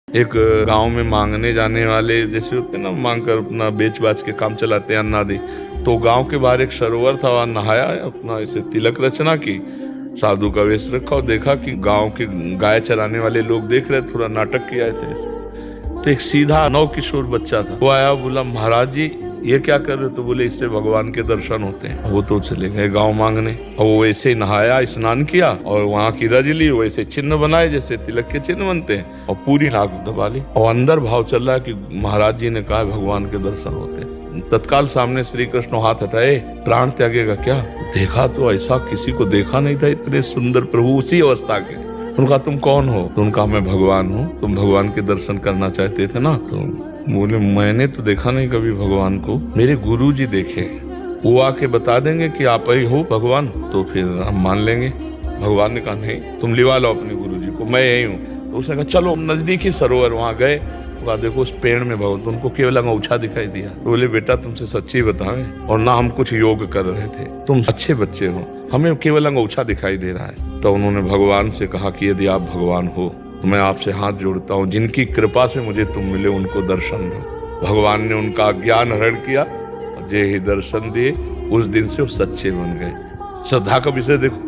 एक गांव में मांगने जाने वाले जैसे होते हैं ना, मांग कर अपना बेच बाच के काम चलाते हैं अन्नादि। तो गांव के बाहर एक सरोवर था, वहां नहाया, अपना ऐसे तिलक रचना की, साधु का वेश रखा और देखा कि गांव के गाय चराने वाले लोग देख रहे, थोड़ा नाटक किया ऐसे ऐसे। तो एक सीधा नौ किशोर बच्चा था, वो आया, बोला महाराज जी ये क्या कर रहे हो? तो बोले इससे भगवान के दर्शन होते हैं। वो तो चले गए गांव मांगने, और वो वैसे ही नहाया, स्नान किया और वहां की रज ली, वैसे चिन्ह बनाए जैसे तिलक के चिन्ह बनते हैं, और पूरी नाक दबा ली। और अंदर भाव चल रहा है कि महाराज जी ने कहा भगवान के दर्शन होते हैं। तत्काल सामने श्री कृष्ण हाथ हटाए, प्राण त्यागेगा क्या? देखा तो ऐसा किसी को देखा नहीं था, इतने सुंदर प्रभु उसी अवस्था के। उनका तुम कौन हो? तो उनका मैं भगवान हूँ। तुम भगवान के दर्शन करना चाहते थे ना? तो बोले मैंने तो देखा नहीं कभी भगवान को, मेरे गुरु जी देखे, वो आके बता देंगे कि आप ही हो भगवान, तो फिर हम मान लेंगे। भगवान ने कहा नहीं, तुम लिवा लो अपने गुरु जी को, मैं यही हूँ। तो उसने कहा चलो नजदीकी सरोवर, वहां गए, वहां देखो उस पेड़ में भगवान, तो उनको केवल अंगूठा दिखाई दिया। तो बोले बेटा तुमसे सच्ची बताएं, और ना हम कुछ योग कर रहे थे, तुम अच्छे बच्चे हो, हमें केवल अंगूठा दिखाई दे रहा है। तो उन्होंने भगवान से कहा कि यदि आप भगवान हो तो मैं आपसे हाथ जोड़ता हूँ, जिनकी कृपा से मुझे तुम मिले उनको दर्शन दो। भगवान ने उनका ज्ञान हरण किया, जे ही दर्शन दिए, उस दिन से वो सच्चे बन गए। श्रद्धा का विषय देखो।